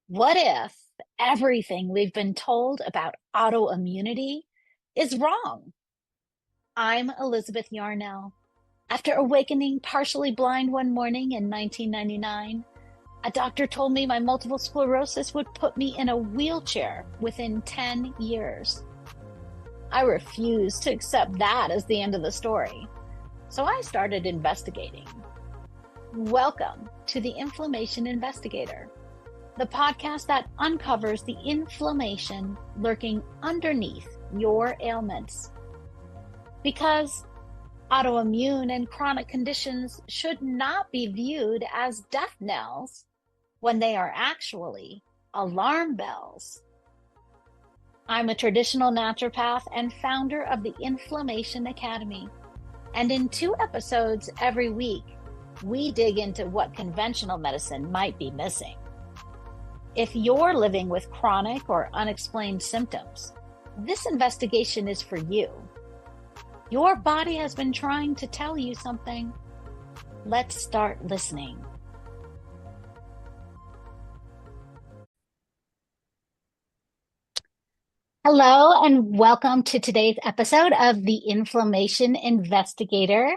What if everything we've been told about autoimmunity is wrong? I'm Elizabeth Yarnell. After awakening partially blind one morning in 1999, a doctor told me my multiple sclerosis would put me in a wheelchair within 10 years. I refused to accept that as the end of the story, so I started investigating. Welcome to the Inflammation Investigator, the podcast that uncovers the inflammation lurking underneath your ailments. Because autoimmune and chronic conditions should not be viewed as death knells when they are actually alarm bells. I'm a traditional naturopath and founder of the Inflammation Academy. And in 2 episodes every week, we dig into what conventional medicine might be missing. If you're living with chronic or unexplained symptoms, this investigation is for you. Your body has been trying to tell you something. Let's start listening. Hello, and welcome to today's episode of the Inflammation Investigator.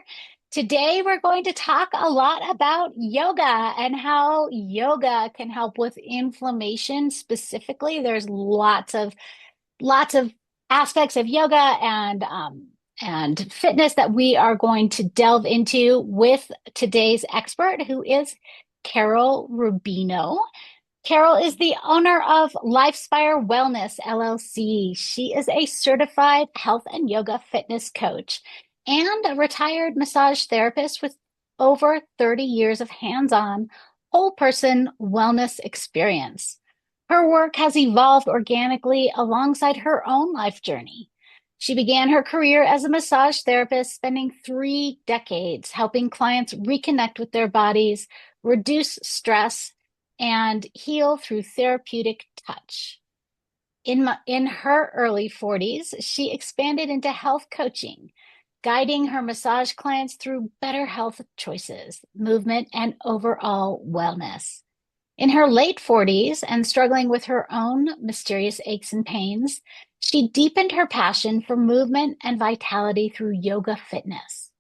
Today, we're going to talk a lot about yoga and how yoga can help with inflammation specifically. There's lots of aspects of yoga and fitness that we are going to delve into with today's expert, who is Carol Rubino. Carol is the owner of Lifespire Wellness LLC. She is a certified health and yoga fitness coach and a retired massage therapist with over 30 years of hands-on whole person wellness experience. Her work has evolved organically alongside her own life journey. She began her career as a massage therapist, spending 3 decades helping clients reconnect with their bodies, reduce stress, and heal through therapeutic touch. In her early 40s, she expanded into health coaching, guiding her massage clients through better health choices, movement, and overall wellness. In her late 40s and struggling with her own mysterious aches and pains, she deepened her passion for movement and vitality through yoga fitness.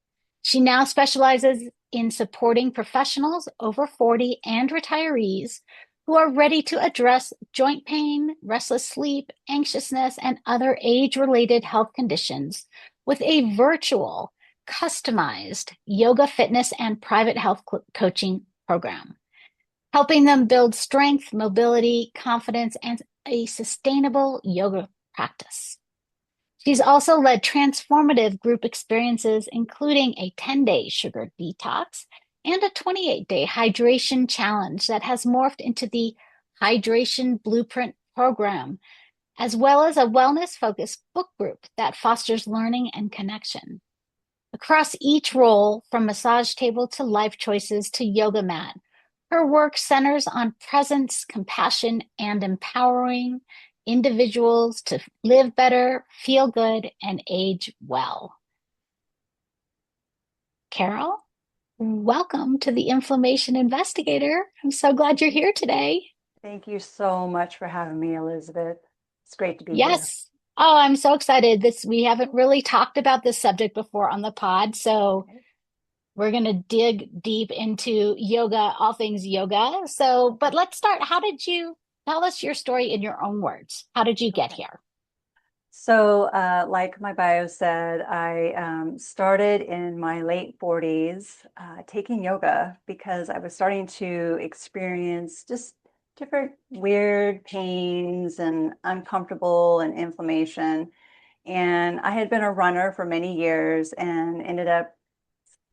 She now specializes in supporting professionals over 40 and retirees who are ready to address joint pain, restless sleep, anxiousness, and other age-related health conditions with a virtual, customized yoga fitness and private health coaching program, helping them build strength, mobility, confidence, and a sustainable yoga practice. She's also led transformative group experiences, including a 10-day sugar detox and a 28-day hydration challenge that has morphed into the Hydration Blueprint program, as well as a wellness-focused book group that fosters learning and connection. Across each role, from massage table to life choices to yoga mat, her work centers on presence, compassion, and empowering individuals to live better, feel good, and age well. Carol, welcome to the Inflammation Investigator. I'm so glad you're here today. Thank you so much for having me, Elizabeth. It's great to be here. Yes. Oh, I'm so excited. We haven't really talked about this subject before on the pod, so we're going to dig deep into yoga, all things yoga. But let's start. How did you tell us your story in your own words? How did you get Okay. here? So, like my bio said, I started in my late 40s taking yoga because I was starting to experience just different weird pains and uncomfortable and inflammation. And I had been a runner for many years and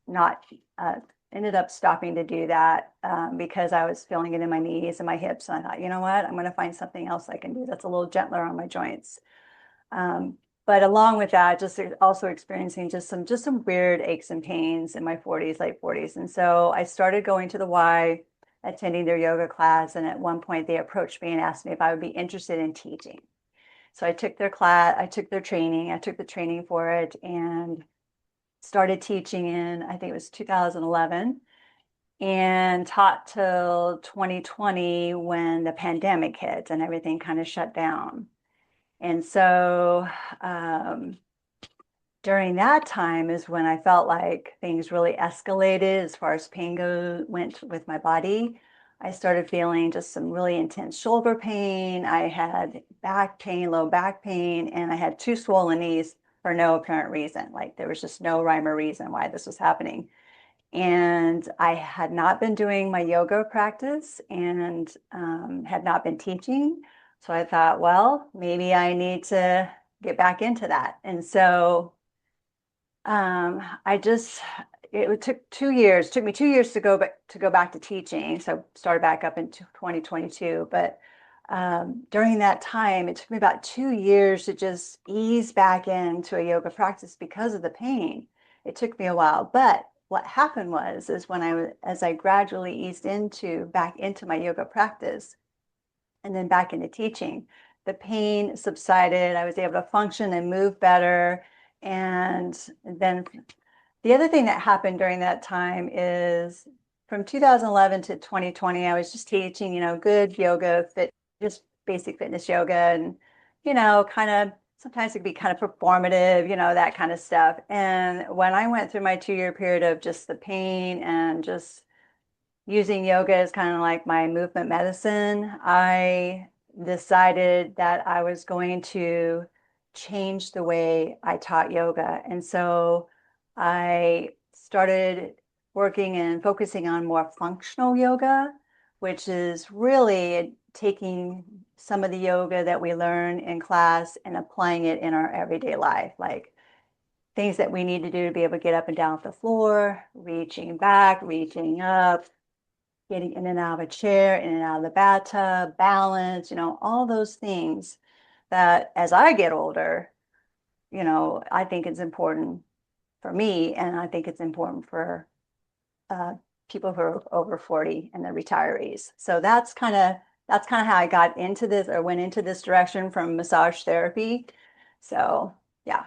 not uh, ended up stopping to do that because I was feeling it in my knees and my hips. And I thought, you know what, I'm going to find something else I can do that's a little gentler on my joints. Um, but along with that, just also experiencing just some weird aches and pains in my 40s, late 40s. And so I started going to the Y, attending their yoga class. And at one point they approached me and asked me if I would be interested in teaching. So I took their class, I took their training, I took the training for it and started teaching in, I think it was 2011. and taught till 2020 when the pandemic hit and everything kind of shut down. And so during that time is when I felt like things really escalated as far as went with my body. I started feeling just some really intense shoulder pain. I had back pain, low back pain, and I had two swollen knees for no apparent reason. Like there was just no rhyme or reason why this was happening. And I had not been doing my yoga practice and had not been teaching. So I thought, well, maybe I need to get back into that. And so I just it took 2 years. It took me 2 years to go back to teaching. So started back up in 2022. But during that time, it took me about 2 years to just ease back into a yoga practice because of the pain. It took me a while, but what happened is when as I gradually eased into back into my yoga practice and then back into teaching, the pain subsided. I was able to function and move better. And then the other thing that happened during that time is from 2011 to 2020, I was just teaching, good yoga, just basic fitness yoga, and, kind of sometimes it could be kind of performative, that kind of stuff. And when I went through my 2 year period of just the pain and just using yoga as kind of like my movement medicine, I decided that I was going to change the way I taught yoga. And so I started working and focusing on more functional yoga, which is really taking some of the yoga that we learn in class and applying it in our everyday life, like things that we need to do to be able to get up and down off the floor, reaching back, reaching up, getting in and out of a chair, in and out of the bathtub, balance, all those things that as I get older, I think it's important for me, and I think it's important for uh, people who are over 40 and the retirees. So that's kind of how I got into this or went into this direction from massage therapy. So yeah.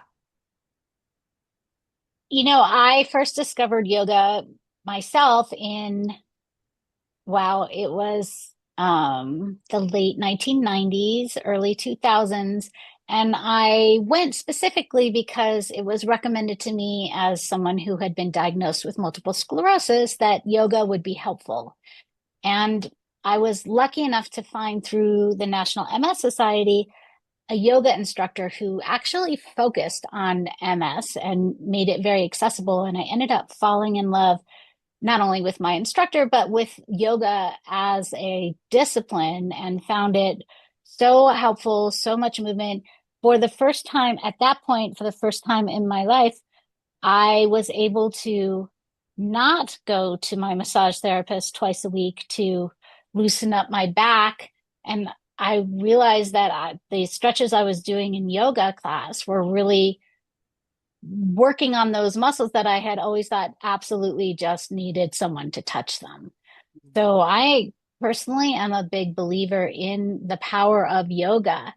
I first discovered yoga myself in, wow, it was the late 1990s, early 2000s. And I went specifically because it was recommended to me as someone who had been diagnosed with multiple sclerosis that yoga would be helpful. And I was lucky enough to find through the National MS Society a yoga instructor who actually focused on MS and made it very accessible. And I ended up falling in love not only with my instructor, but with yoga as a discipline and found it so helpful, so much movement. For the first time at that point, for the first time in my life, I was able to not go to my massage therapist twice a week to loosen up my back. And I realized that the stretches I was doing in yoga class were really working on those muscles that I had always thought absolutely just needed someone to touch them. So I personally am a big believer in the power of yoga.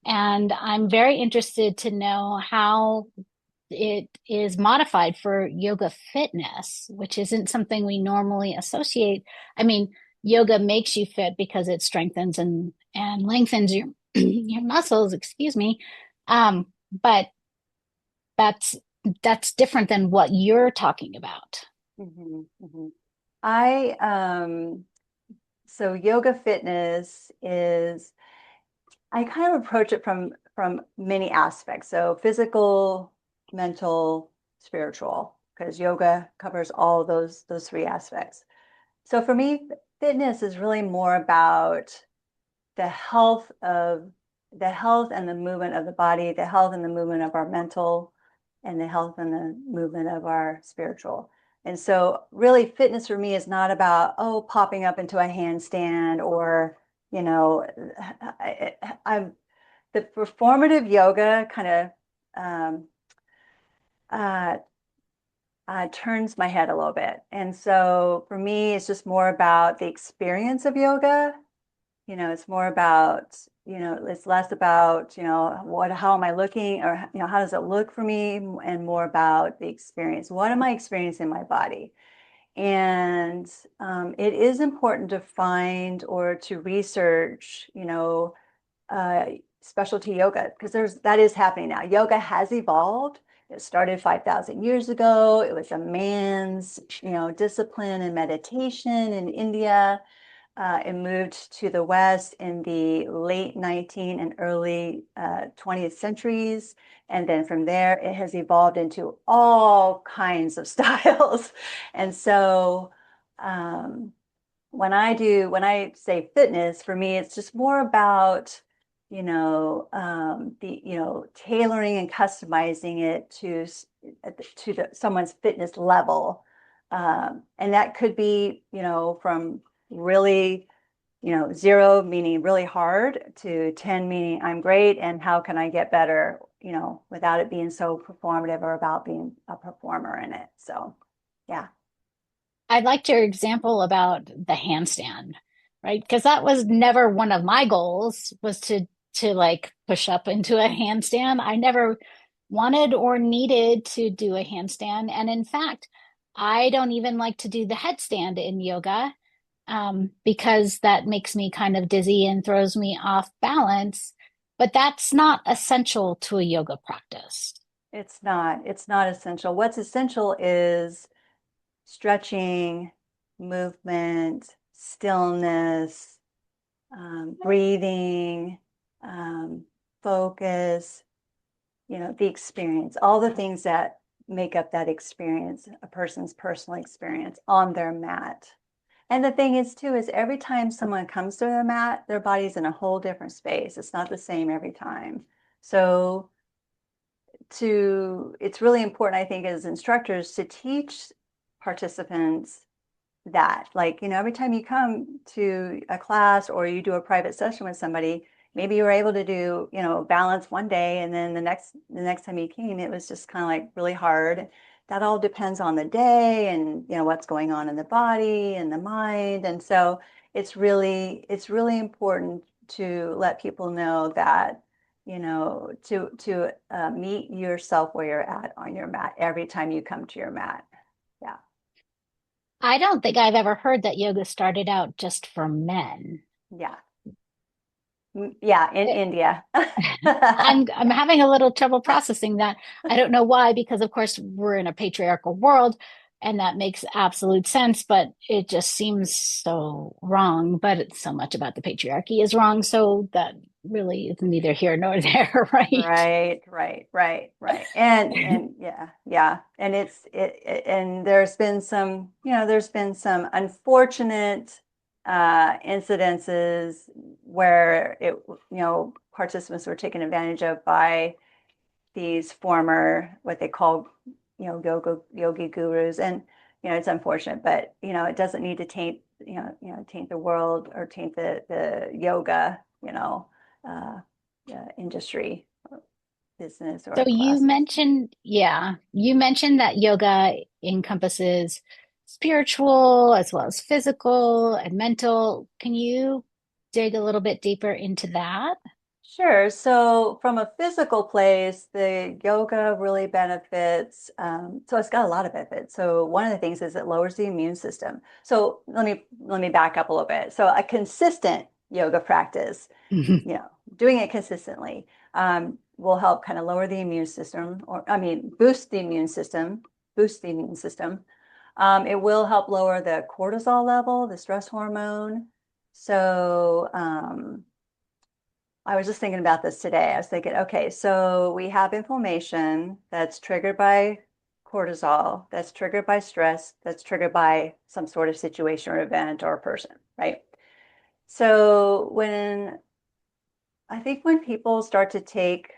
And I'm very interested to know how it is modified for yoga fitness, which isn't something we normally associate. I mean, yoga makes you fit because it strengthens and lengthens your your muscles, excuse me. But that's that's different than what you're talking about. Mhm, mhm. I so yoga fitness is I kind of approach it from many aspects. So physical, mental, spiritual, because yoga covers all those three aspects. So for me, fitness is really more about the health of the health and the movement of the body, the health and the movement of our mental, and the health and the movement of our spiritual. And so really fitness for me is not about, oh, popping up into a handstand or, you know, I'm the performative yoga kind of um, uh, turns my head a little bit. And so for me, it's just more about the experience of yoga. It's more about, it's less about, how am I looking or, how does it look for me, and more about the experience. What am I experiencing in my body? And it is important to find or to research, uh, specialty yoga, because that is happening now. Yoga has evolved. It started 5,000 years ago. It was a man's, discipline and meditation in India. It moved to the West in the late 19th and early 20th centuries. And then from there, it has evolved into all kinds of styles. And so, um, when I say fitness, for me, it's just more about, tailoring and customizing it to someone's fitness level. And that could be, from really, 0 meaning really hard to 10 meaning I'm great and how can I get better, without it being so performative or about being a performer in it. So, yeah. I liked your example about the handstand, right? Because that was never one of my goals was to like push up into a handstand. I never wanted or needed to do a handstand. And in fact, I don't even like to do the headstand in yoga because that makes me kind of dizzy and throws me off balance. But that's not essential to a yoga practice. It's not essential. What's essential is stretching, movement, stillness, breathing, um, focus, the experience, all the things that make up that experience, a person's personal experience on their mat. And the thing is, too, is every time someone comes to their mat, their body's in a whole different space. It's not the same every time. So it's really important, I think, as instructors to teach participants that, like, every time you come to a class or you do a private session with somebody, maybe you were able to do, balance one day, and then the next time you came, it was just kind of like really hard. That all depends on the day and, what's going on in the body and the mind. And so it's really important to let people know that, to meet yourself where you're at on your mat every time you come to your mat. Yeah. I don't think I've ever heard that yoga started out just for men. Yeah. Yeah, in India. I'm Yeah, having a little trouble processing that. I don't know why, because of course we're in a patriarchal world, and that makes absolute sense, but it just seems so wrong. But it's so much about the patriarchy is wrong, so that really is neither here nor there, right? right, right, right, right. And yeah, yeah. And and there's been some unfortunate incidences where participants were taken advantage of by these former what they call yogi gurus. And it's unfortunate, but it doesn't need to taint the world or taint the yoga uh, industry or business So or you classes. mentioned, yeah, you mentioned that yoga encompasses spiritual as well as physical and mental. Can you dig a little bit deeper into that? Sure. So from a physical place, the yoga really benefits. So it's got a lot of benefits. So one of the things is it lowers the immune system. So let me back up a little bit. So a consistent yoga practice, you know, doing it consistently, will help kind of lower the immune system, or I mean, boost the immune system. It will help lower the cortisol level, the stress hormone. So, I was just thinking about this today. I was thinking, okay, so we have inflammation that's triggered by cortisol, that's triggered by stress, that's triggered by some sort of situation or event or person, right? So I think when people start to take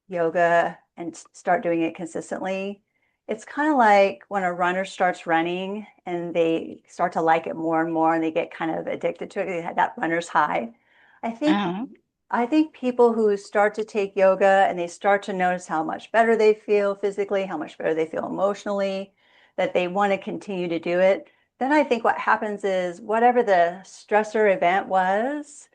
yoga and start doing it consistently, it's kind of like when a runner starts running and they start to like it more and more and they get kind of addicted to it. They have that runner's high. I think Oh, I think people who start to take yoga and they start to notice how much better they feel physically, how much better they feel emotionally, that they want to continue to do it, then I think what happens is whatever the stressor event was,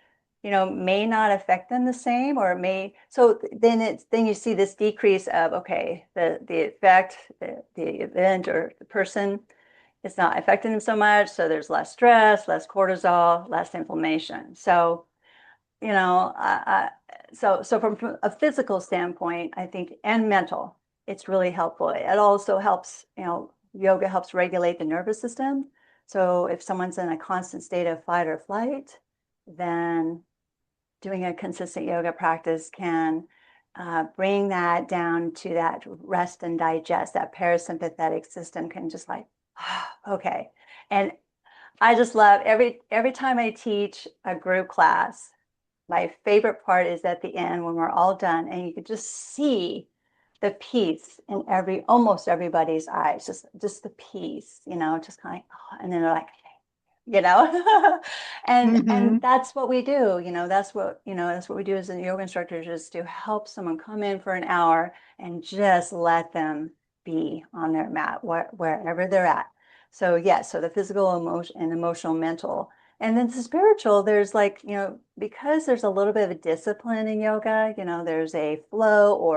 may not affect them the same, or it may, so then you see this decrease of, okay, the effect, the event or the person it's not affecting them so much. So there's less stress, less cortisol, less inflammation. So, you know, so from a physical standpoint, I think, and mental, it's really helpful. It also helps, yoga helps regulate the nervous system. So if someone's in a constant state of fight or flight, then doing a consistent yoga practice can bring that down to that rest and digest. That parasympathetic system can just like, okay. And I just love every time I teach a group class, my favorite part is at the end when we're all done and you can just see the peace in almost everybody's eyes, just the peace, just kind of like, oh, and then they're like, you know and Hmm. that's what we do, that's what we do as a yoga instructors, is to help someone come in for an hour and just let them be on their mat wherever they're at. So yes, so the physical, emotion and emotional, mental, and then the spiritual, there's like, because there's a little bit of a discipline in yoga, there's a flow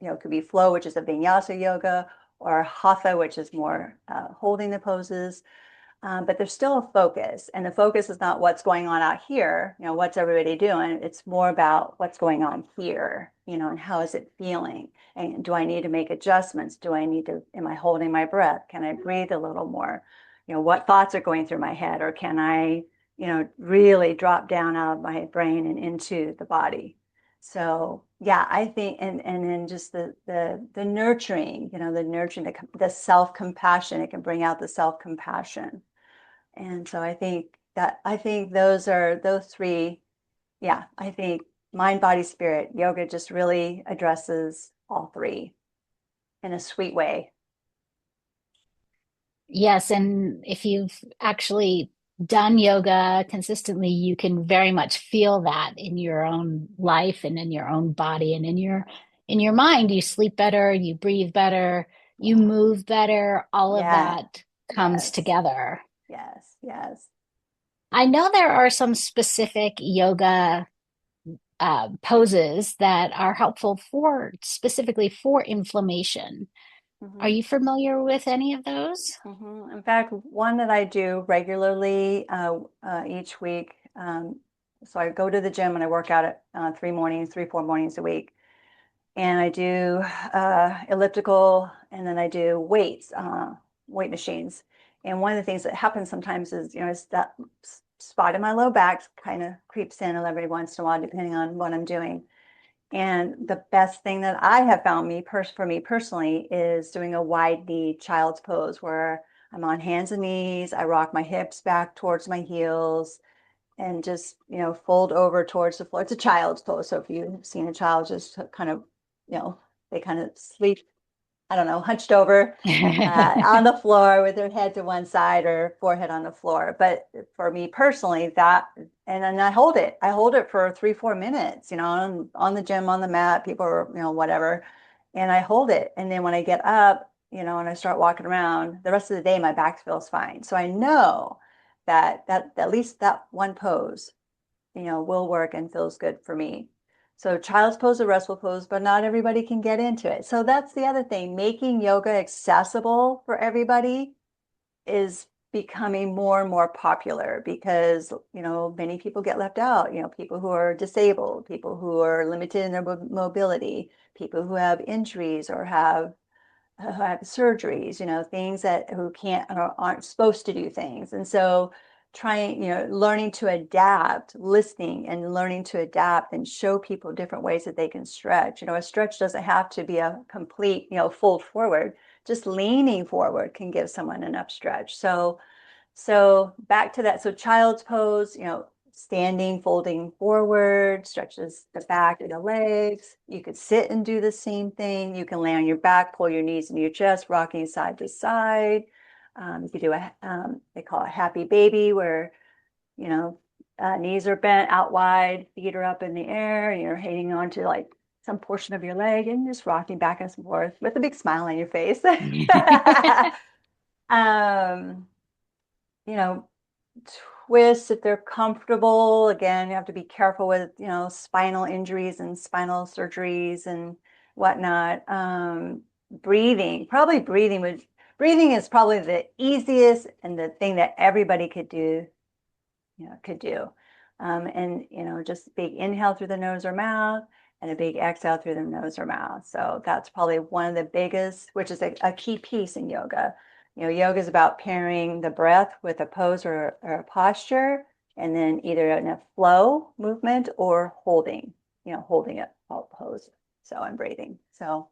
it could be flow, which is a vinyasa yoga, or hatha, which is more holding the poses. But there's still a focus, and the focus is not what's going on out here, what's everybody doing. It's more about what's going on here, and how is it feeling? And do I need to make adjustments? Am I holding my breath? Can I breathe a little more? What thoughts are going through my head? Or can I, really drop down out of my brain and into the body? So yeah, I think, and then just the nurturing, the self-compassion, it can bring out the self-compassion. And so I think those three, yeah, I think mind, body, spirit, yoga just really addresses all three in a sweet way. Yes, and if you've actually done yoga consistently, you can very much feel that in your own life and in your own body and in your mind. You sleep better, you breathe better, you Yeah. move better, all of Yeah. that comes Yes. together. Yes. Yes. I know there are some specific yoga poses that are helpful for specifically for inflammation. Are Hmm. you familiar with any of those? In fact, one that I do regularly each week. So I go to the gym and I work out at 3, 4 mornings a week. And I do elliptical, and then I do weights, weight machines. And one of the things that happens sometimes is, is that spot in my low back kind of creeps in every once in a while, depending on what I'm doing. And the best thing that I have found for me personally is doing a wide knee child's pose, where I'm on hands and knees. I rock my hips back towards my heels and just, fold over towards the floor. It's a child's pose. So if you've seen a child just kind of, they kind of sleep, I don't know, hunched over on the floor with their head to one side or forehead on the floor. But for me personally, and then I hold it for 3, 4 minutes, on the gym, on the mat, people are, whatever. And I hold it. And then when I get up, and I start walking around, the rest of the day, my back feels fine. So I know that at least that one pose, will work and feels good for me. So child's pose, a restful pose, but not everybody can get into it. So that's the other thing. Making yoga accessible for everybody is becoming more and more popular, because, many people get left out, people who are disabled, people who are limited in their mobility, people who have injuries or who have surgeries, things that who can't or aren't supposed to do things. And so trying, learning to adapt, listening and learning to adapt and show people different ways that they can stretch. A stretch doesn't have to be a complete, fold forward. Just leaning forward can give someone enough stretch. So back to that. So child's pose, standing, folding forward, stretches the back of the legs. You could sit and do the same thing. You can lay on your back, pull your knees into your chest, rocking side to side. You could do they call it happy baby, where, you know, knees are bent out wide, feet are up in the air, and you're hanging on to like some portion of your leg and just rocking back and forth with a big smile on your face. um, you know, twists if they're comfortable. Again, you have to be careful with, spinal injuries and spinal surgeries and whatnot. Breathing, probably breathing would breathing is probably the easiest and the thing that everybody could do, could do. And, just big inhale through the nose or mouth and a big exhale through the nose or mouth. So that's probably one of the biggest, which is a key piece in yoga. Yoga is about pairing the breath with a pose or a posture, and then either in a flow movement or holding it, pose. So I'm breathing. So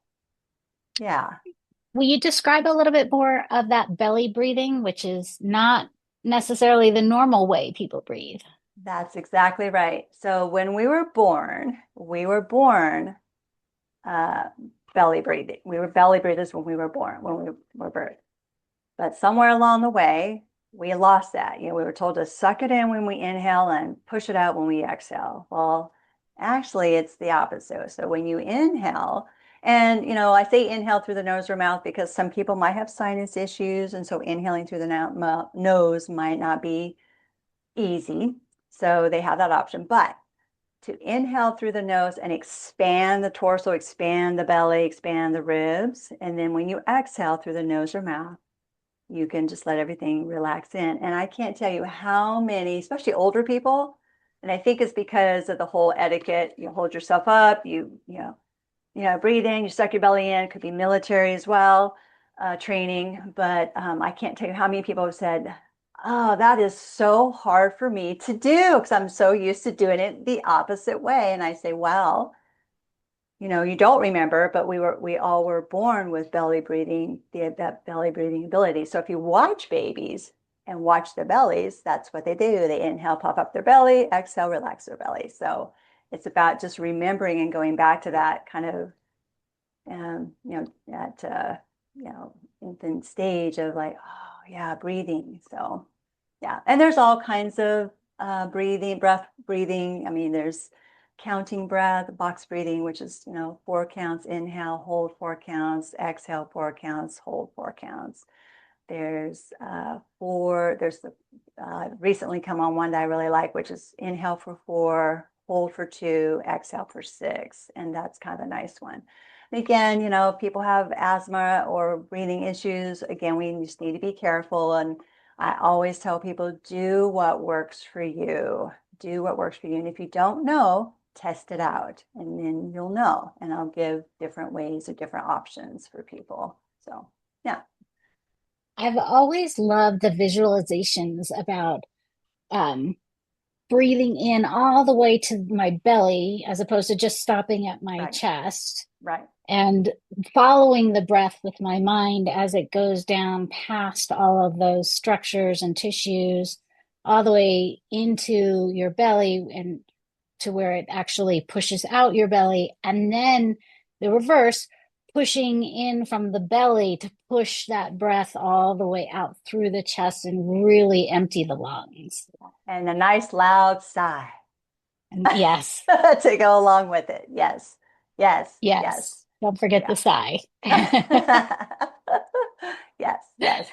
yeah. Will you describe a little bit more of that belly breathing, which is not necessarily the normal way people breathe? That's exactly right. So when we were born uh, belly breathing. We were belly breathers when we were born, when we were birthed. But somewhere along the way, we lost that. We were told to suck it in when we inhale and push it out when we exhale. Well, actually, it's the opposite. So when you inhale, and I say inhale through the nose or mouth because some people might have sinus issues, and so inhaling through the nose might not be easy. So they have that option. But to inhale through the nose and expand the torso, expand the belly, expand the ribs. And then when you exhale through the nose or mouth, you can just let everything relax in. And I can't tell you how many, especially older people, and I think it's because of the whole etiquette. You hold yourself up, breathe in, you suck your belly in. It could be military as well, training. But I can't tell you how many people have said, "Oh, that is so hard for me to do because I'm so used to doing it the opposite way." And I say, "Well, you don't remember, but we all were born with belly breathing, that belly breathing ability. So if you watch babies and watch their bellies, that's what they do. They inhale, puff up their belly, exhale, relax their belly. So it's about just remembering and going back to that kind of, that, infant stage of like, oh yeah, breathing. So yeah, and there's all kinds of breath breathing. I mean, there's counting breath, box breathing, which is, 4 counts, inhale, hold 4 counts, exhale 4 counts, hold 4 counts. There's the recently come on one that I really like, which is inhale for 4, hold for 2, exhale for 6. And that's kind of a nice one. Again, if people have asthma or breathing issues, again, we just need to be careful. And I always tell people, do what works for you. Do what works for you. And if you don't know, test it out and then you'll know. And I'll give different ways or different options for people. So, yeah. I've always loved the visualizations about um, breathing in all the way to my belly as opposed to just stopping at my Right. chest Right. and following the breath with my mind as it goes down past all of those structures and tissues, all the way into your belly and to where it actually pushes out your belly. And then the reverse, pushing in from the belly to push that breath all the way out through the chest and really empty the lungs. And a nice loud sigh And yes, to go along with it. Yes. Yes. Yes. yes, don't forget the Yeah. sigh. Yes. Yes.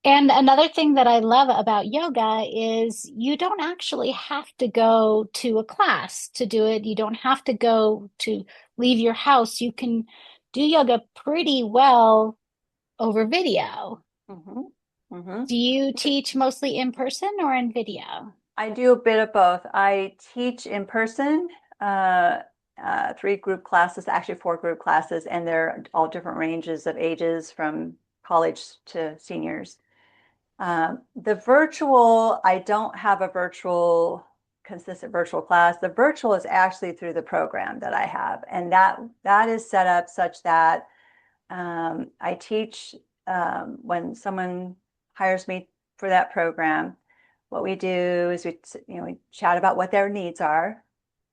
And another thing that I love about yoga is you don't actually have to go to a class to do it. You don't have to go to leave your house. You can do yoga pretty well over video. Mm-hmm. Mm-hmm. Do you teach mostly in person or in video? I do a bit of both. I teach in person, uh, 3 group classes, actually 4 group classes, and they're all different ranges of ages from college to seniors. The virtual, I don't have a consistent virtual class. The virtual is actually through the program that I have, and that is set up such that I teach when someone hires me for that program. What we do is we chat about what their needs are.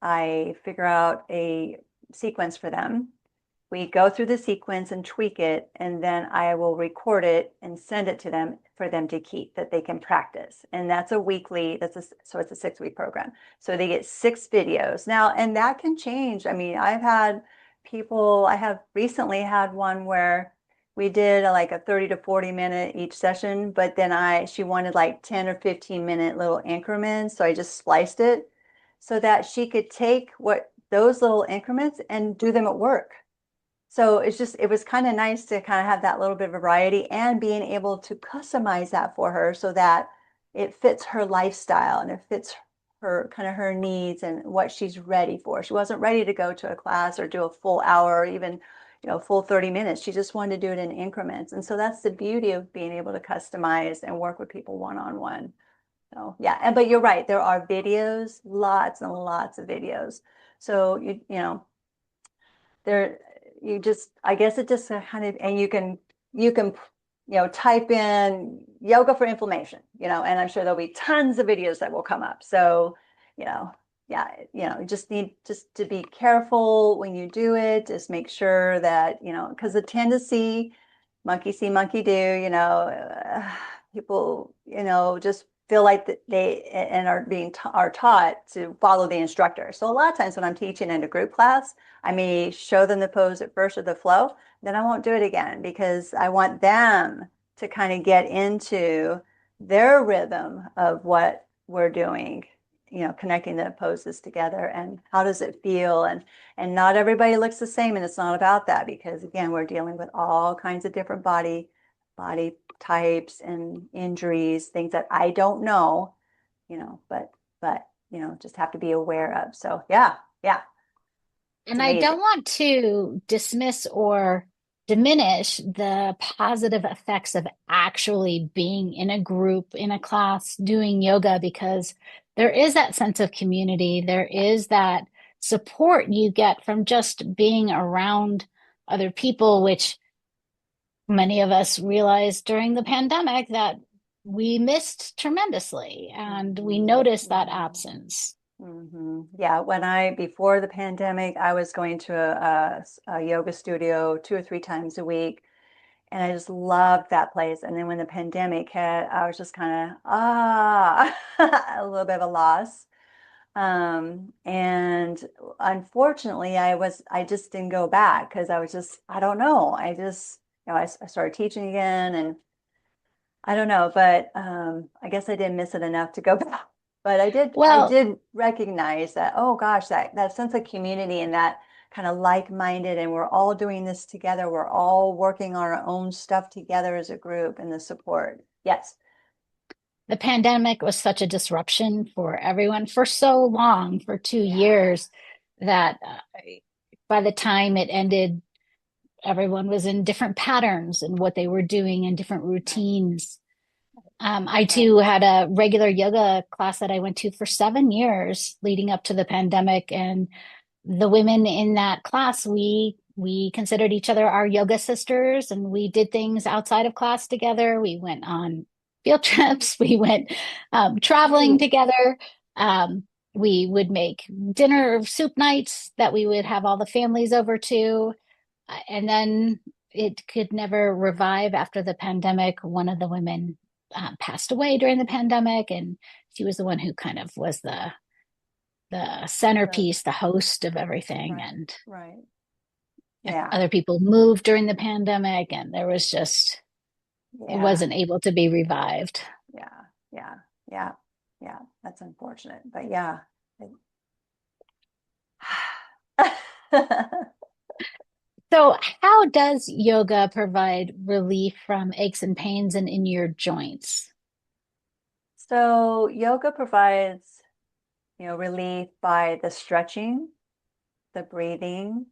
I figure out a sequence for them. We go through the sequence and tweak it, and then I will record it and send it to them for them to keep that they can practice. And that's a weekly, so it's a 6-week program. So they get 6 videos now, and that can change. I mean, I have recently had one where we did like a 30 to 40 minute each session, but then she wanted like 10 or 15-minute little increments. So I just spliced it so that she could take those little increments and do them at work. So it was kind of nice to kind of have that little bit of variety and being able to customize that for her so that it fits her lifestyle and it fits her kind of her needs and what she's ready for. She wasn't ready to go to a class or do a full hour or even, full 30 minutes. She just wanted to do it in increments. And so that's the beauty of being able to customize and work with people one-on-one. So yeah, but you're right. There are videos, lots and lots of videos. So there you just I guess it just kind of and you can type in yoga for inflammation, and I'm sure there'll be tons of videos that will come up. So you know yeah, you just need just to be careful when you do it. Just make sure that because the tendency, monkey see monkey do, people just feel like that they and are are taught to follow the instructor. So a lot of times when I'm teaching in a group class, I may show them the pose at first or the flow, then I won't do it again because I want them to kind of get into their rhythm of what we're doing, connecting the poses together and how does it feel, and not everybody looks the same, and it's not about that because again, we're dealing with all kinds of different body types and injuries, things that I don't know, but just have to be aware of. So yeah, yeah, it's And I don't amazing. want to dismiss or diminish the positive effects of actually being in a group, in a class, doing yoga, because there is that sense of community. There Yeah, is that support you get from just being around other people, which many of us realized during the pandemic that we missed tremendously, and we hmm noticed that hmm absence. Yeah, before the pandemic, I was going to a yoga studio 2 or 3 times a week, and I just loved that place. And then when the pandemic hit, I was just kind of, a little bit of a loss. And unfortunately, I just didn't go back because I don't know. I started teaching again and I don't know, but I guess I didn't miss it enough to go back. But I Well, did recognize that, oh gosh, that sense of community and that kind of like-minded, and we're all doing this together. We're all working on our own stuff together as a group and the support. Yes. the pandemic was such a disruption for everyone for so long, for two Yeah. years, that by the time it ended, everyone was in different patterns and what they were doing and different Right. routines. I Right. too had a regular yoga class that I went to for 7 years leading up to the pandemic, and the women in that class, we considered each other our yoga sisters, and we did things outside of class together. We went on field trips. We went traveling Right. together. Um, we would make dinner soup nights that we would have all the families over to. And then it could never revive after the pandemic. One of the women passed away during the pandemic, and she was the one who kind of was the The, centerpiece, the host of everything. right. And Right. Yeah. other people moved during the pandemic, and there was just, it Yeah. wasn't able to be revived. Yeah. Yeah. Yeah. Yeah. That's unfortunate. But yeah. So, how does yoga provide relief from aches and pains and in your joints? So yoga provides, relief by the stretching, the breathing,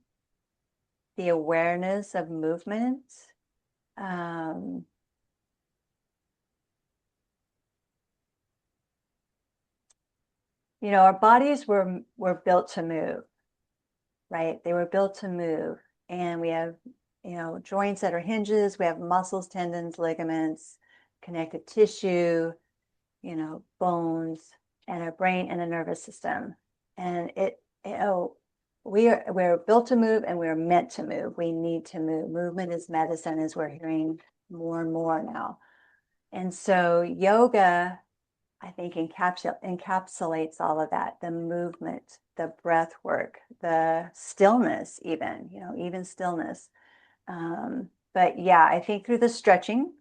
the awareness of movement. Um, our bodies were built to move, right? They were built to move, and we have, joints that are hinges. We have muscles, tendons, ligaments, connective tissue, bones, and a brain and a nervous system. And we're built to move and we're meant to move. We need to move. Movement is medicine, as we're hearing more and more now. And so yoga, I think, encapsulates all of that, the movement, the breath work, the stillness, even stillness. But yeah, I think through the stretching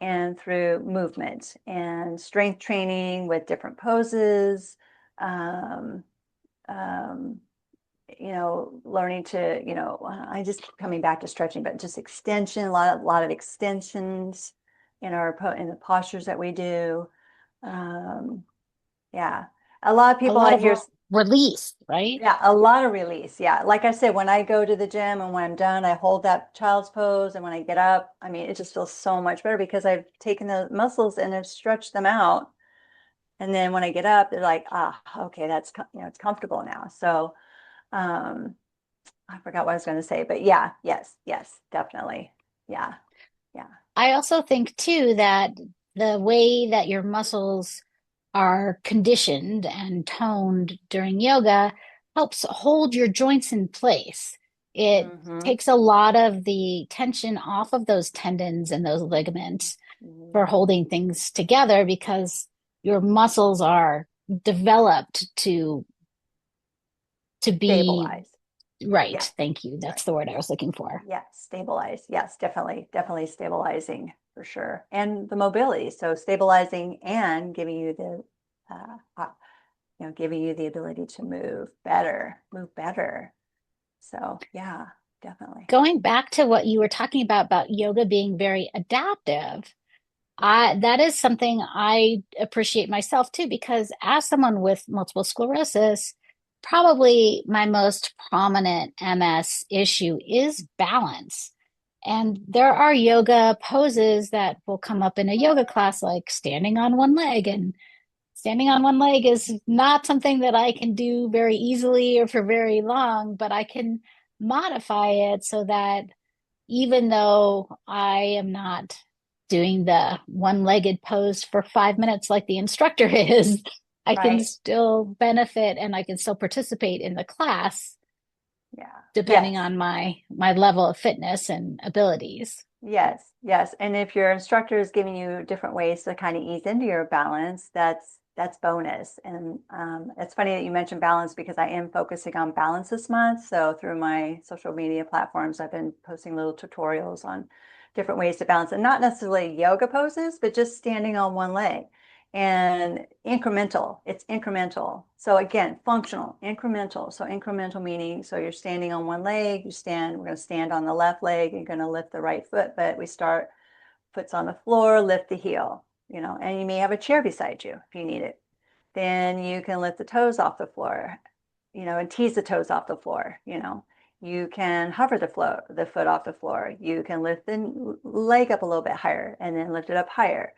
and through movement and strength training with different poses, um, um, learning to, I just keep coming back to stretching, but just extension, a lot of extensions in the postures that we do. Um, yeah. A lot of A people lot I of hear, release, right? yeah, a lot of release. Yeah. Like I said, when I go to the gym and when I'm done, I hold that child's pose. And when I get up, I mean, it just feels so much better because I've taken the muscles and I've stretched them out. And then when I get up, they're like, okay, it's comfortable now. So, um, I forgot what I was going to say, but yeah, yes, yes, definitely. Yeah, yeah. I also think too that the way that your muscles are conditioned and toned during yoga helps hold your joints in place. It Mm-hmm. takes a lot of the tension off of those tendons and those ligaments for Mm-hmm. holding things together because your muscles are developed to be Stabilize. right. Yes, Thank you. right. That's the word I Yeah, was looking for. yeah, stabilize. Yes, definitely, definitely stabilizing for sure. And the mobility. So stabilizing and giving you the ability to move better. So yeah, definitely. Going back to what you were talking about yoga being very adaptive, that is something I appreciate myself too, because as someone with multiple sclerosis, probably my most prominent MS issue is balance. And there are yoga poses that will come up in a yoga class, like standing on one leg. And standing on one leg is not something that I can do very easily or for very long, but I can modify it so that even though I am not doing the one-legged pose for 5 minutes like the instructor is, I can Right. still benefit and I can still participate in the class Yeah. depending Yes. on my level of fitness and abilities. Yes, yes. And if your instructor is giving you different ways to kind of ease into your balance, that's bonus. And it's funny that you mentioned balance because I am focusing on balance this month. So through my social media platforms, I've been posting little tutorials on different ways to balance, and not necessarily yoga poses, but just standing on one leg and incremental. It's incremental. So again, functional, incremental. So incremental meaning, so you're standing on one leg, we're going to stand on the left leg, you're going to lift the right foot, but we start foot's on the floor, lift the heel, and you may have a chair beside you if you need it. Then you can lift the toes off the floor, and tease the toes off the floor. You can hover the foot off the floor. You can lift the leg up a little bit higher and then lift it up higher.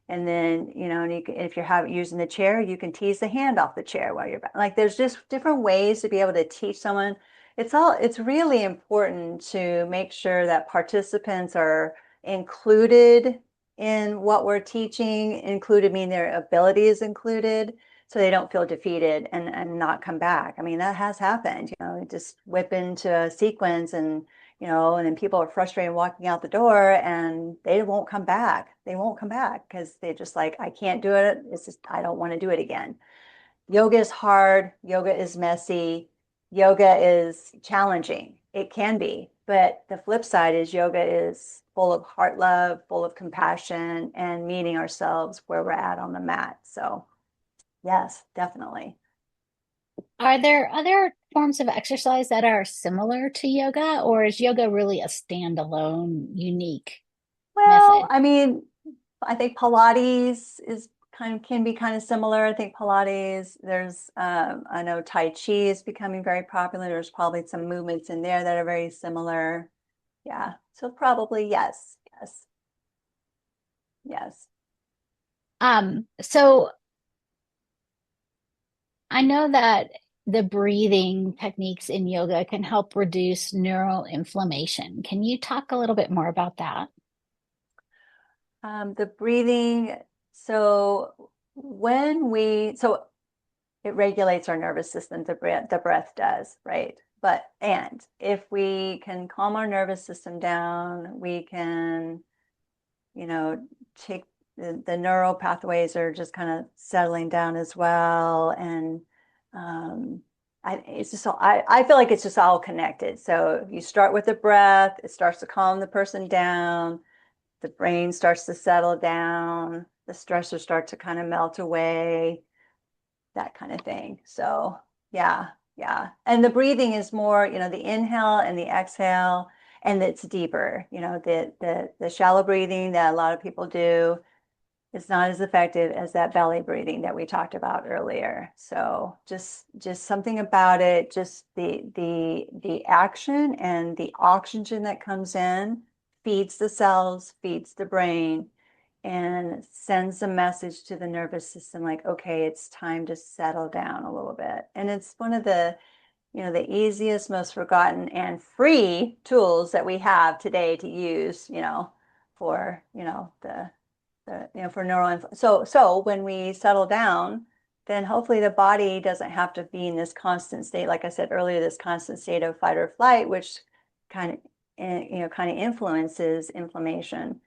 And then, and if you're using the chair, you can tease the hand off the chair while you're back. Like there's just different ways to be able to teach someone. It's really important to make sure that participants are included in what we're teaching, included meaning their ability is included, so they don't feel defeated and not come back. I mean, that has happened, just whip into a sequence and then people are frustrated walking out the door and they won't come back. They won't come back because they're just like, I can't do it. It's just, I don't want to do it again. Yoga is hard. Yoga is messy. Yoga is challenging. It can be. But the flip side is yoga is full of heart love, full of compassion, and meeting ourselves where we're at on the mat. So, yes, definitely. Are there other forms of exercise that are similar to yoga, or is yoga really a standalone, unique Well, method? I mean, I think Pilates is can be kind of similar. I think Pilates, I know Tai Chi is becoming very popular. There's probably some movements in there that are very similar. Yeah. So probably yes, yes, yes. So I know that the breathing techniques in yoga can help reduce neural inflammation. Can you talk a little bit more about that? The breathing, so so it regulates our nervous system, the breath does, right? And if we can calm our nervous system down, we can, you know, take the neural pathways are just kind of settling down as well. And um, I feel like it's just all connected. So you start with the breath, it starts to calm the person down, the brain starts to settle down, the stressors start to kind of melt away, that kind of thing. So yeah, Yeah. And the breathing is more, the inhale and the exhale, and it's deeper. The shallow breathing that a lot of people do is not as effective as that belly breathing that we talked about earlier. So just something about it, just the action and the oxygen that comes in feeds the cells, feeds the brain, and sends a message to the nervous system like, okay, it's time to settle down a little bit. And it's one of the easiest, most forgotten and free tools that we have today to use, for, for neural. So when we settle down, then hopefully the body doesn't have to be in this constant state, like I said earlier, this constant state of fight or flight, which kind of, kind of influences inflammation.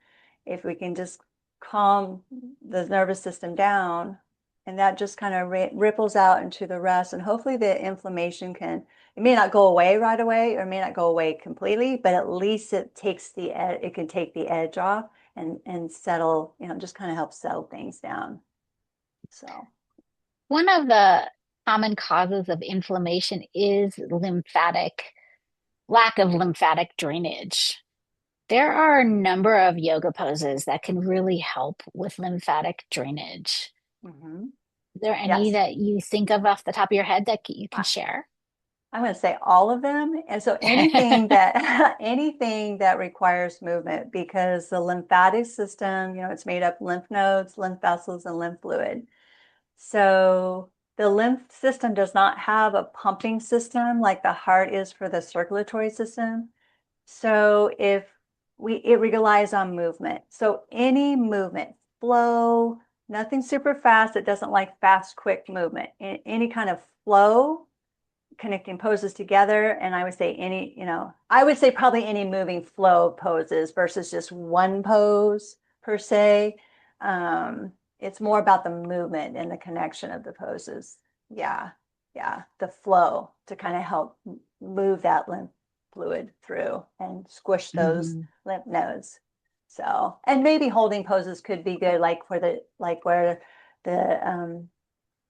If we can just calm the nervous system down, and that just kind of ripples out into the rest, and hopefully the inflammation it may not go away right away, or it may not go away completely, but at least it can take the edge off and settle, just kind of help settle things down. So, One of the common causes of inflammation is lack of lymphatic drainage. There are a number of yoga poses that can really help with lymphatic drainage. mhm. Is there any Yes, that you think of off the top of your head that you can I, share? I'm going to say all of them. And so anything that anything that requires movement, because the lymphatic system, it's made up lymph nodes, lymph vessels, and lymph fluid. So the lymph system does not have a pumping system like the heart is for the circulatory system. So it relies on movement. So any movement, flow, nothing super fast. It doesn't like fast, quick movement. Any kind of flow, connecting poses together. And I would say probably any moving flow poses versus just one pose per se. It's more about the movement and the connection of the poses. Yeah. Yeah. The flow to kind of help move that lymph fluid through and squish those Mhm. lymph nodes. So, and maybe holding poses could be good, like where the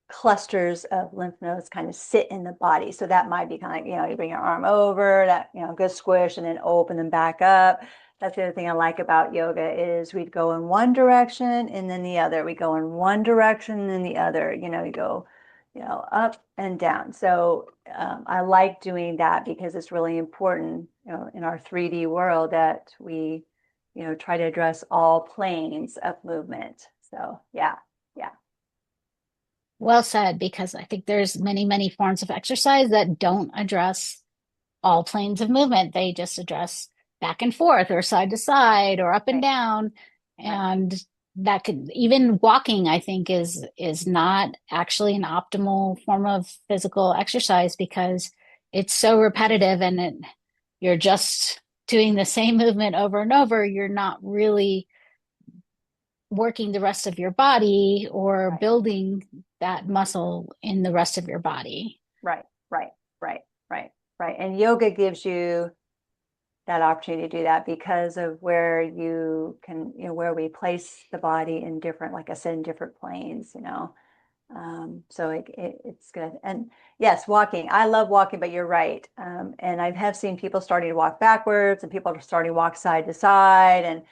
clusters of lymph nodes kind of sit in the body. So that might be kind of, you bring your arm over, that, good squish, and then open them back up. That's the other thing I like about yoga is we'd go in one direction and then the other. We go in one direction and then the other, you go, up and down. So I like doing that because it's really important, in our 3D world that we, try to address all planes of movement. So yeah, yeah, Well said, because I think there's many, many forms of exercise that don't address all planes of movement. They just address back and forth or side to side or up and right, down. right. And that could even walking, I think, is not actually an optimal form of physical exercise because it's so repetitive and you're just doing the same movement over and over. You're not really working the rest of your body or Right. building that muscle in the rest of your body. Right, right, right, right, right. And yoga gives you that opportunity to do that because of where you can, where we place the body in different, like I said, in different planes. So it's good. And yes, walking. I love walking, but you're right. And I have seen people starting to walk backwards and people are starting to walk side to side and,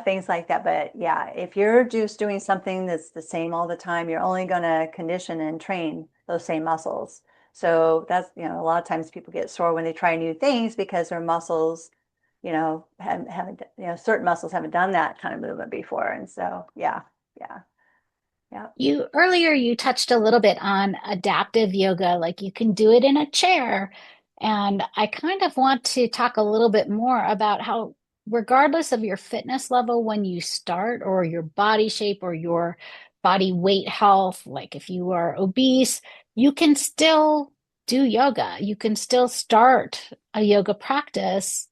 things like that. But yeah, if you're just doing something that's the same all the time, you're only going to condition and train those same muscles. So that's, a lot of times people get sore when they try new things because their muscles, haven't, certain muscles haven't done that kind of movement before. And so, yeah, yeah, yeah. You touched a little bit on adaptive yoga, like you can do it in a chair. And I kind of want to talk a little bit more about how, regardless of your fitness level when you start, or your body shape, or your body weight health, like if you are obese, you can still do yoga. You can still start a yoga practice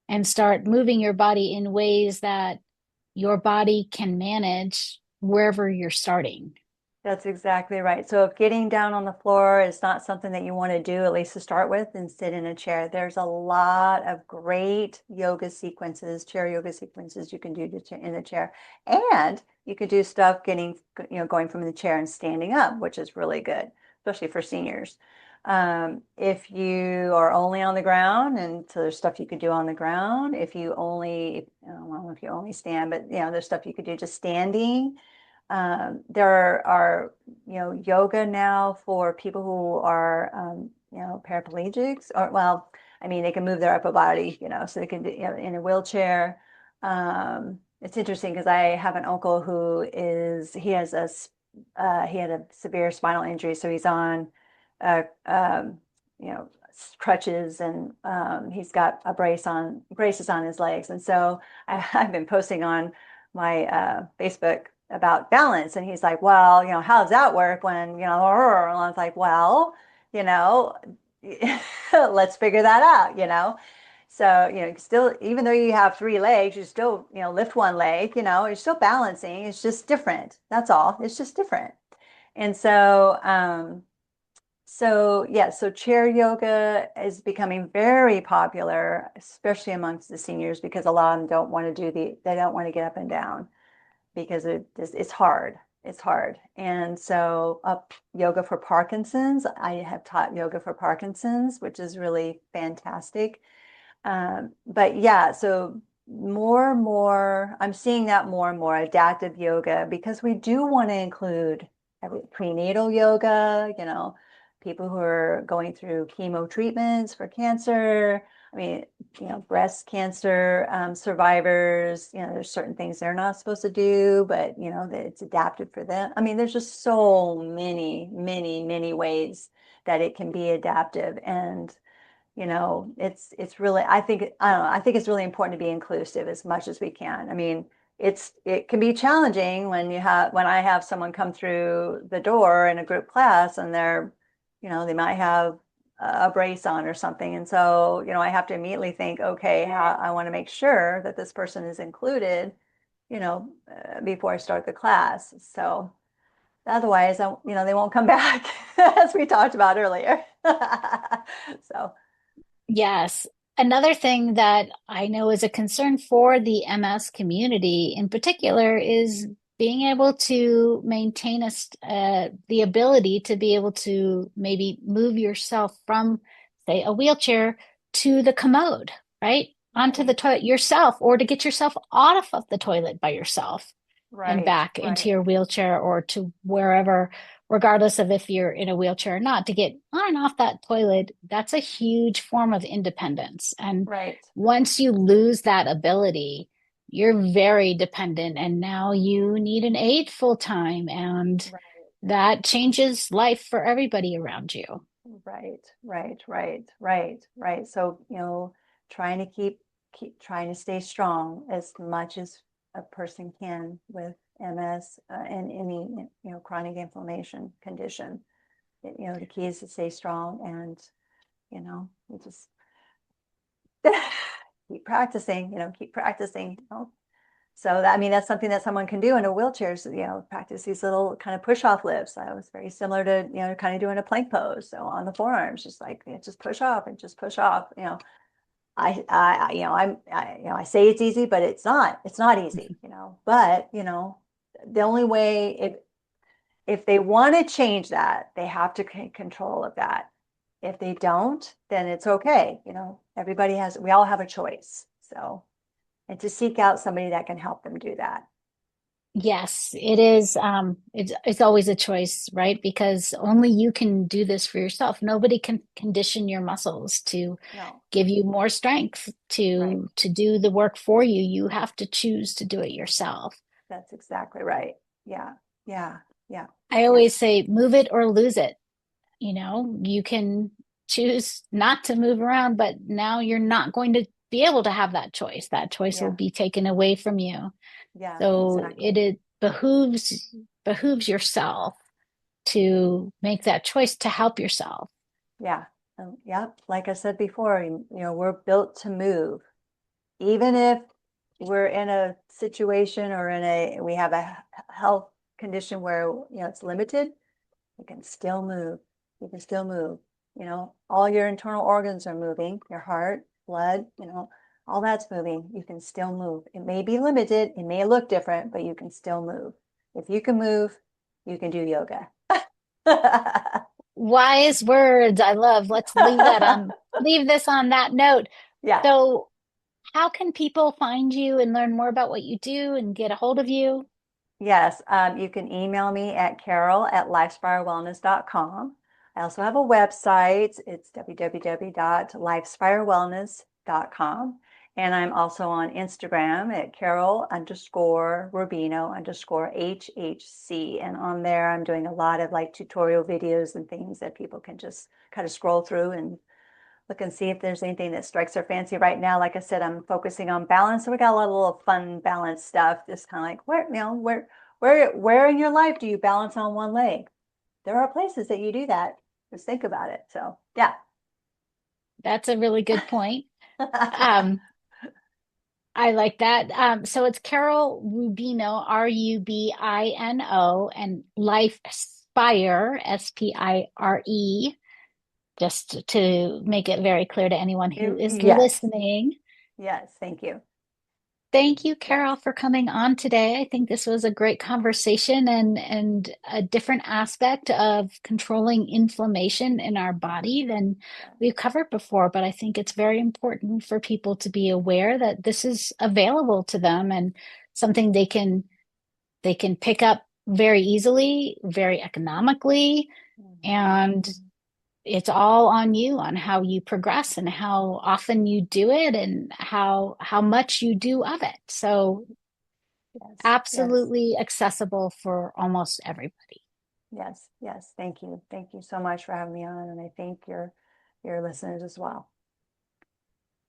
and start moving your body in ways that your body can manage wherever you're starting. That's exactly right. So if getting down on the floor is not something that you want to do, at least to start with, and sit in a chair, there's a lot of great yoga sequences, chair yoga sequences you can do in the chair. And you could do stuff going from the chair and standing up, which is really good, especially for seniors. If you are only on the ground, and so there's stuff you could do on the ground. If you only, I don't know if you only stand, but there's stuff you could do just standing. There are, yoga now for people who are, paraplegics, or well, I mean, they can move their upper body, so they can, in a wheelchair. It's interesting because I have an uncle he had a severe spinal injury, so he's on, uh, um, you know, crutches, and he's got braces on his legs. And so I've been posting on my Facebook about balance, and he's like, well, how does that work when, and I was like, well, you know, let's figure that out. So, still, even though you have three legs, you still, lift one leg, you're still balancing. It's just different. That's all. It's just different. And so yeah, so chair yoga is becoming very popular, especially amongst the seniors, because a lot of them don't want to they don't want to get up and down because it's hard. It's hard. And so yoga for Parkinson's, I have taught yoga for Parkinson's, which is really fantastic. But yeah, so more and more, I'm seeing that more and more adaptive yoga, because we do want to include prenatal yoga, people who are going through chemo treatments for cancer. I mean, breast cancer survivors, there's certain things they're not supposed to do, but that it's adapted for them. I mean, there's just so many, many, many ways that it can be adaptive. And it's really, I don't know, I think it's really important to be inclusive as much as we can. I mean, it can be challenging when I have someone come through the door in a group class, and they might have a brace on or something. And so, I have to immediately think, okay, I want to make sure that this person is included, before I start the class. So otherwise, they won't come back, as we talked about earlier. So. Yes. Another thing that I know is a concern for the MS community in particular is being able to maintain the ability to be able to maybe move yourself from, say, a wheelchair to the commode, right? Onto the Right, toilet yourself, or to get yourself off of the toilet by yourself and right, back into right, your wheelchair or to wherever, regardless of if you're in a wheelchair or not, to get on and off that toilet. That's a huge form of independence. And right, once you lose that ability, you're very dependent. And now you need an aide full time. And right, that changes life for everybody around you. right, right, right, right, right. So, trying to keep trying to stay strong as much as a person can with MS, and any, chronic inflammation condition. The key is to stay strong, and, we just keep practicing, keep practicing. So that, I mean, that's something that someone can do in a wheelchair. So, practice these little kind of push off lifts. I was very similar to, kind of doing a plank pose. So on the forearms, just like, just push off and just push off. I say it's easy, but it's not easy, but, the only way, if they want to change that, they have to take control of that. If they don't, then it's okay. We all have a choice. So, and to seek out somebody that can help them do that. Yes, it is. It's always a choice, right? Because only you can do this for yourself. Nobody can condition your muscles to No, give you more strength right. to do the work for you. You have to choose to do it yourself. That's exactly right. Yeah, yeah, yeah, I yeah, always say move it or lose it. You can choose not to move around, but now you're not going to be able to have that choice. That choice will yeah, be taken away from you. yeah, So exactly. it behooves yourself to make that choice to help yourself. Yeah. Yeah. Like I said before, we're built to move. Even if we're in a situation, or we have a health condition where, it's limited, you can still move. You can still move. All your internal organs are moving, your heart, blood, all that's moving. You can still move. It may be limited, it may look different, but you can still move. If you can move, you can do yoga. Wise words. I love. Let's leave this on that note. Yeah. So, how can people find you and learn more about what you do and get a hold of you? Yes, you can email me at carol@lifespirewellness.com. I also have a website. It's www.lifespirewellness.com. And I'm also on Instagram at Carol_Rubino_HHC. And on there, I'm doing a lot of like tutorial videos and things that people can just kind of scroll through and look and see if there's anything that strikes their fancy. Right now, like I said, I'm focusing on balance. So we got a lot of little fun balance stuff, just kind of like where in your life do you balance on one leg? There are places that you do that. Just think about it. So yeah. That's a really good point. Um, I like that. So it's Carol Rubino, Rubino, and Life Spire, Spire, just to make it very clear to anyone who is Yes. listening. Yes. Thank you. Thank you, Yes. Carol, for coming on today. I think this was a great conversation and a different aspect of controlling inflammation in our body than we've covered before. But I think it's very important for people to be aware that this is available to them and something they can pick up very easily, very economically, Mhm. and it's all on you on how you progress and how often you do it and how much you do of it. So Yes. Yes. absolutely accessible for almost everybody. Yes. Yes. Thank you. Thank you so much for having me on. And I thank your listeners as well.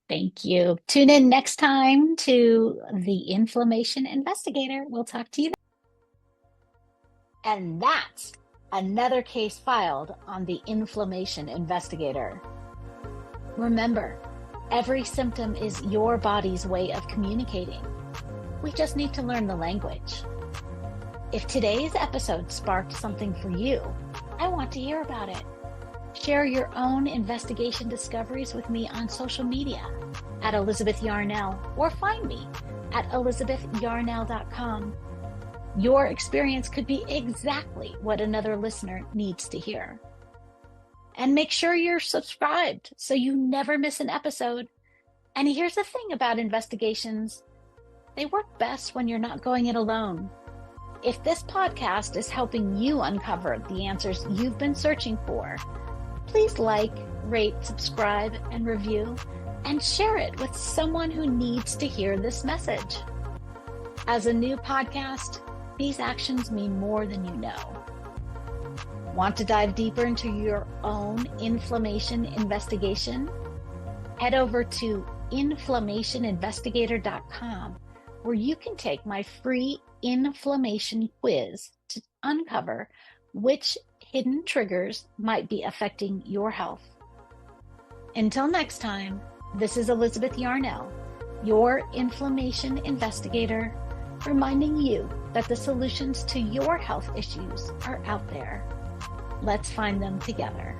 Thank you. Tune in next time to the Inflammation Investigator. We'll talk to you then. And that's another case filed on the Inflammation Investigator. Remember, every symptom is your body's way of communicating. We just need to learn the language. If today's episode sparked something for you, I want to hear about it. Share your own investigation discoveries with me on social media at Elizabeth Yarnell or find me at elizabethyarnell.com. Your experience could be exactly what another listener needs to hear. And make sure you're subscribed so you never miss an episode. And here's the thing about investigations, they work best when you're not going it alone. If this podcast is helping you uncover the answers you've been searching for, please like, rate, subscribe, and review, and share it with someone who needs to hear this message. As a new podcast, these actions mean more than you know. Want to dive deeper into your own inflammation investigation? Head over to inflammationinvestigator.com, where you can take my free inflammation quiz to uncover which hidden triggers might be affecting your health. Until next time, this is Elizabeth Yarnell, your inflammation investigator, reminding you that the solutions to your health issues are out there. Let's find them together.